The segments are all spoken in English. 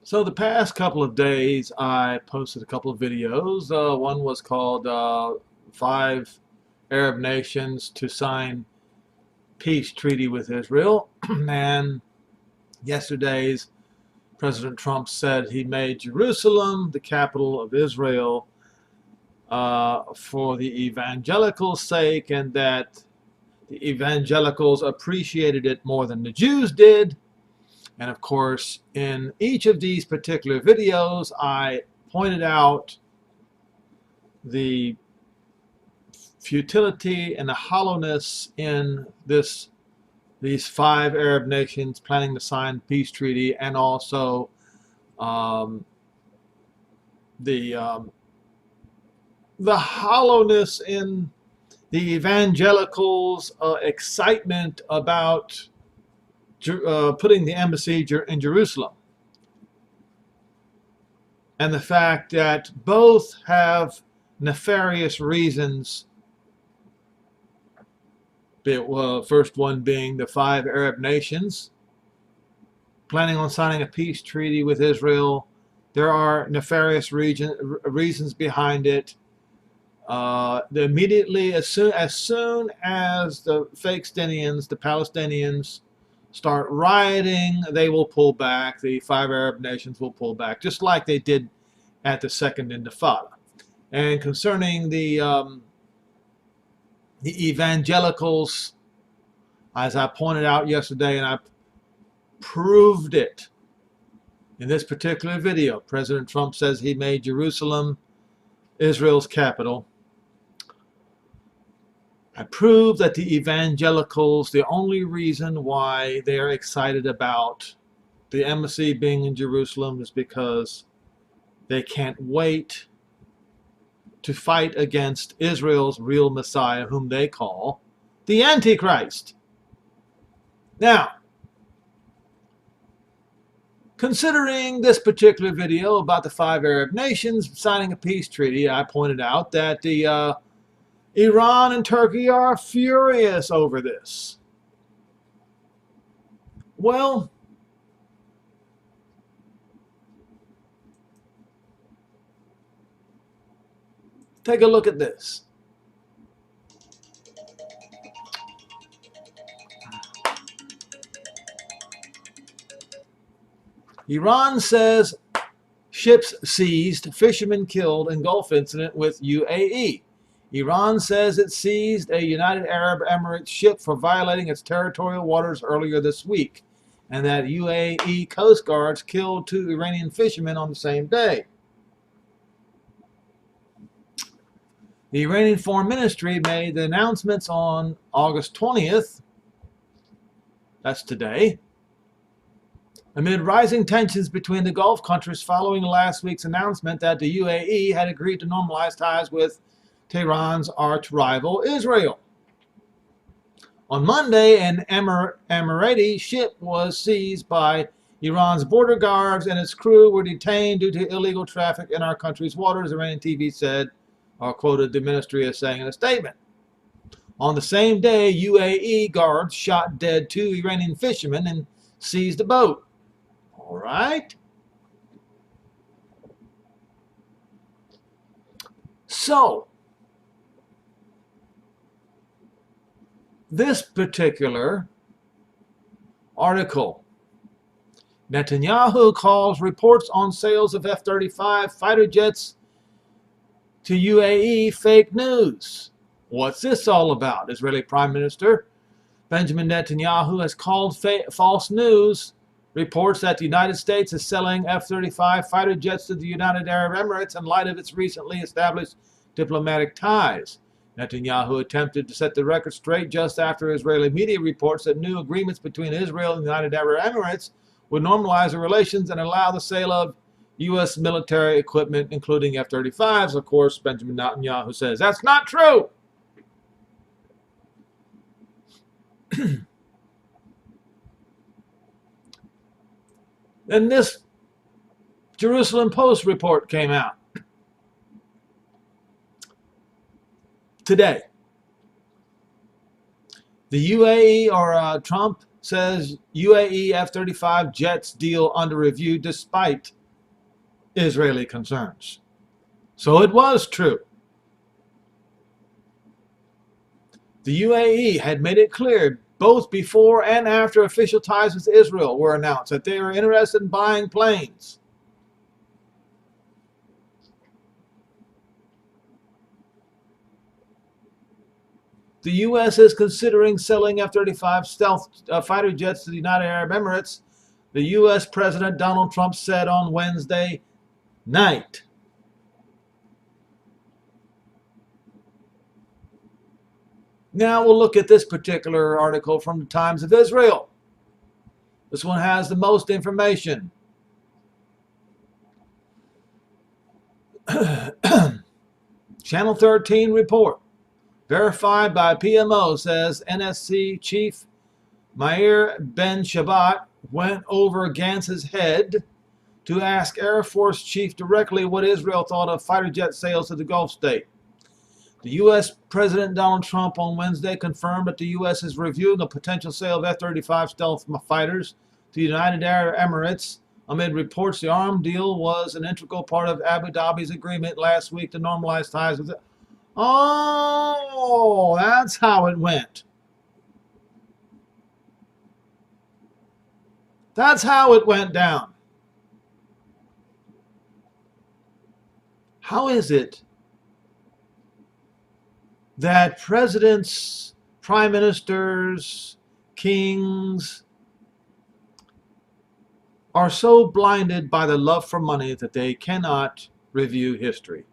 So the past couple of days, I posted a couple of videos. One was called Five Arab Nations to Sign Peace Treaty with Israel. And yesterday's President Trump said he made Jerusalem the capital of Israel for the evangelicals' sake, and that the evangelicals appreciated it more than the Jews did. And of course, in each of these particular videos, I pointed out the futility and the hollowness in these five Arab nations planning to sign peace treaty, and also the hollowness in the evangelicals' excitement about putting the embassy in Jerusalem, and the fact that both have nefarious reasons. The first one being the five Arab nations planning on signing a peace treaty with Israel. There are nefarious reasons behind it. Immediately, as soon as the Palestinians, start rioting, they will pull back. The five Arab nations will pull back, just like they did at the Second Intifada. And concerning the evangelicals, as I pointed out yesterday, and I proved it in this particular video, President Trump says he made Jerusalem Israel's capital. I proved that the evangelicals, the only reason why they are excited about the embassy being in Jerusalem is because they can't wait to fight against Israel's real Messiah, whom they call the Antichrist. Now, considering this particular video about the five Arab nations signing a peace treaty, I pointed out that the Iran and Turkey are furious over this. Well, take a look at this. Iran says ships seized, fishermen killed in Gulf incident with UAE. Iran says it seized a United Arab Emirates ship for violating its territorial waters earlier this week, and that UAE Coast Guards killed 2 Iranian fishermen on the same day. The Iranian Foreign Ministry made the announcements on August 20th, that's today, amid rising tensions between the Gulf countries following last week's announcement that the UAE had agreed to normalize ties with Tehran's arch-rival Israel. On Monday, an Emirati ship was seized by Iran's border guards, and its crew were detained due to illegal traffic in our country's waters, Iranian TV said, or quoted the ministry as saying in a statement. On the same day, UAE guards shot dead 2 Iranian fishermen and seized a boat. All right. So, this particular article, Netanyahu calls reports on sales of F-35 fighter jets to UAE fake news. What's this all about? Israeli Prime Minister Benjamin Netanyahu has called false news reports that the United States is selling F-35 fighter jets to the United Arab Emirates in light of its recently established diplomatic ties. Netanyahu attempted to set the record straight just after Israeli media reports that new agreements between Israel and the United Arab Emirates would normalize the relations and allow the sale of U.S. military equipment, including F-35s. Of course, Benjamin Netanyahu says that's not true. Then this Jerusalem Post report came out today. The UAE, or Trump says UAE F-35 jets deal under review despite Israeli concerns. So it was true. The UAE had made it clear both before and after official ties with Israel were announced that they were interested in buying planes. The U.S. is considering selling F-35 stealth fighter jets to the United Arab Emirates, the U.S. President Donald Trump said on Wednesday night. Now we'll look at this particular article from the Times of Israel. This one has the most information. Channel 13 report, verified by PMO, says NSC Chief Meir Ben Shabbat went over Gantz's head to ask Air Force Chief directly what Israel thought of fighter jet sales to the Gulf state. The U.S. President Donald Trump on Wednesday confirmed that the U.S. is reviewing a potential sale of F-35 stealth fighters to the United Arab Emirates amid reports the arms deal was an integral part of Abu Dhabi's agreement last week to normalize ties with it. Oh, that's how it went. That's how it went down. How is it that presidents, prime ministers, kings are so blinded by the love for money that they cannot review history?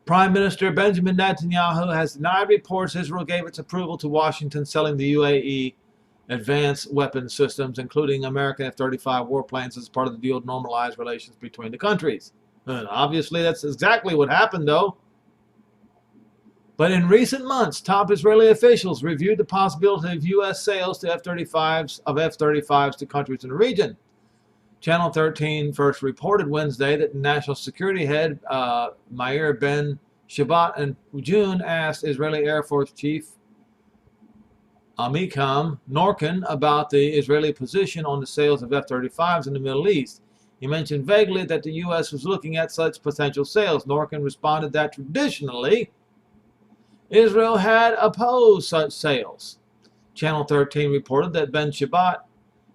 Prime Minister Benjamin Netanyahu has denied reports Israel gave its approval to Washington selling the UAE advanced weapon systems, including American F-35 warplanes, as part of the deal to normalize relations between the countries. And obviously, that's exactly what happened, though. But in recent months, top Israeli officials reviewed the possibility of U.S. sales to F-35s to countries in the region. Channel 13 first reported Wednesday that National Security Head Meir Ben Shabbat in June asked Israeli Air Force Chief Amikam Norkin about the Israeli position on the sales of F-35s in the Middle East. He mentioned vaguely that the U.S. was looking at such potential sales. Norkin responded that traditionally Israel had opposed such sales. Channel 13 reported that Ben Shabbat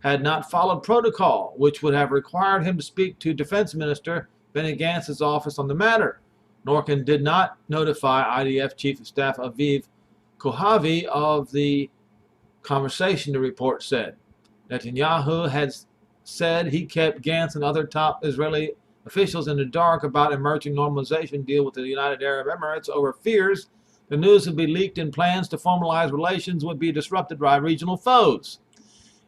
had not followed protocol, which would have required him to speak to Defense Minister Benny Gantz's office on the matter. Norkin did not notify IDF Chief of Staff Aviv Kohavi of the conversation, the report said. Netanyahu had said he kept Gantz and other top Israeli officials in the dark about emerging normalization deal with the United Arab Emirates over fears the news would be leaked and plans to formalize relations would be disrupted by regional foes.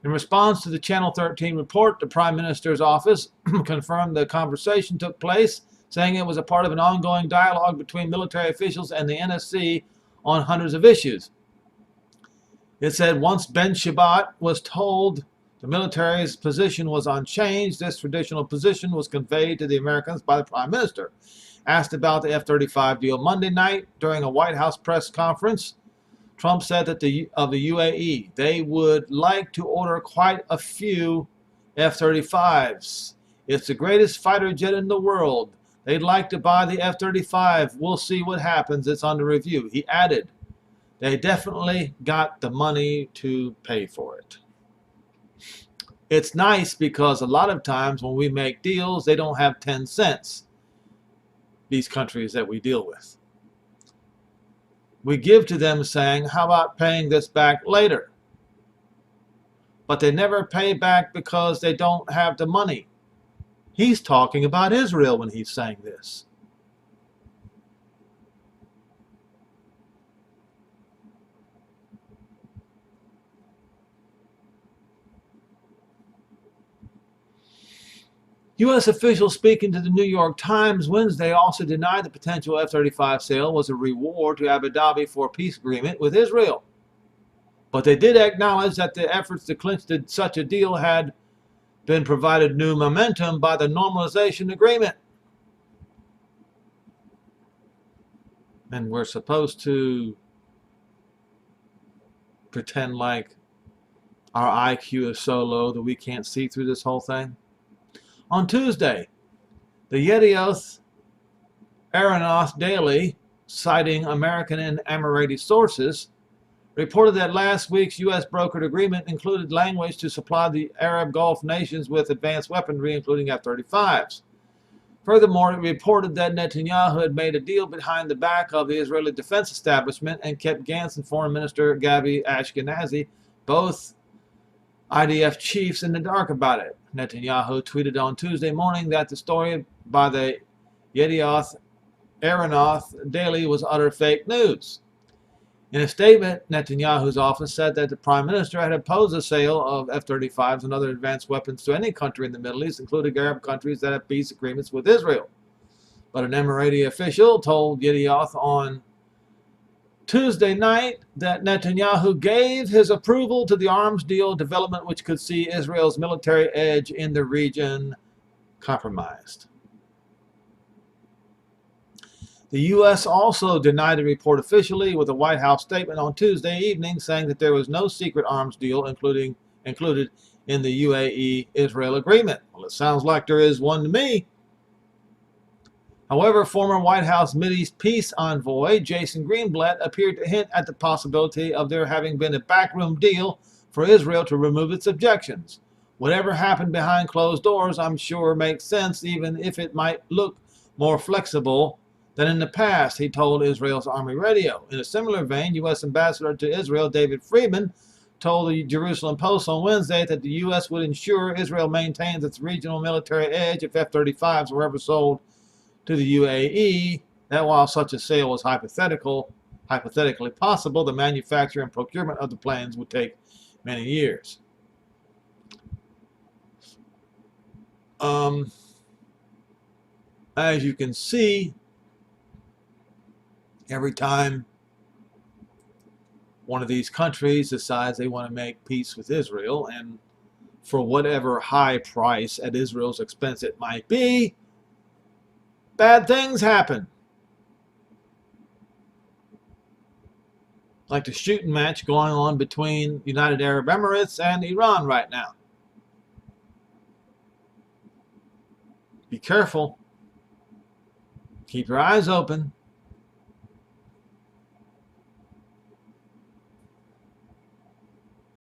In response to the Channel 13 report, the Prime Minister's office confirmed the conversation took place, saying it was a part of an ongoing dialogue between military officials and the NSC on hundreds of issues. It said once Ben Shabbat was told the military's position was unchanged, this traditional position was conveyed to the Americans by the Prime Minister. Asked about the F-35 deal Monday night during a White House press conference, Trump said that of the UAE, they would like to order quite a few F-35s. It's the greatest fighter jet in the world. They'd like to buy the F-35. We'll see what happens. It's under review. He added, they definitely got the money to pay for it. It's nice because a lot of times when we make deals, they don't have 10 cents, these countries that we deal with. We give to them saying, how about paying this back later? But they never pay back because they don't have the money. He's talking about Israel when he's saying this. U.S. officials speaking to the New York Times Wednesday also denied the potential F-35 sale was a reward to Abu Dhabi for a peace agreement with Israel. But they did acknowledge that the efforts to clinch such a deal had been provided new momentum by the normalization agreement. And we're supposed to pretend like our IQ is so low that we can't see through this whole thing. On Tuesday, the Yedioth Aeronaut Daily, citing American and Emirati sources, reported that last week's U.S. brokered agreement included language to supply the Arab Gulf nations with advanced weaponry, including F-35s. Furthermore, it reported that Netanyahu had made a deal behind the back of the Israeli defense establishment and kept Gantz and Foreign Minister Gabi Ashkenazi, both IDF chiefs, in the dark about it. Netanyahu tweeted on Tuesday morning that the story by the Yedioth Aeronaut Daily was utter fake news. In a statement, Netanyahu's office said that the Prime Minister had opposed the sale of F-35s and other advanced weapons to any country in the Middle East, including Arab countries that have peace agreements with Israel. But an Emirati official told Yedioth on Tuesday night that Netanyahu gave his approval to the arms deal development, which could see Israel's military edge in the region compromised. The U.S. also denied the report officially, with a White House statement on Tuesday evening saying that there was no secret arms deal included in the UAE-Israel agreement. Well, it sounds like there is one to me. However, former White House Mideast peace envoy Jason Greenblatt appeared to hint at the possibility of there having been a backroom deal for Israel to remove its objections. Whatever happened behind closed doors, I'm sure makes sense, even if it might look more flexible than in the past, he told Israel's Army Radio. In a similar vein, U.S. Ambassador to Israel David Friedman told the Jerusalem Post on Wednesday that the U.S. would ensure Israel maintains its regional military edge if F-35s were ever sold to the UAE, that while such a sale was hypothetically possible, the manufacture and procurement of the planes would take many years. As you can see, every time one of these countries decides they want to make peace with Israel, and for whatever high price at Israel's expense it might be, bad things happen. Like the shooting match going on between United Arab Emirates and Iran right now. Be careful. Keep your eyes open.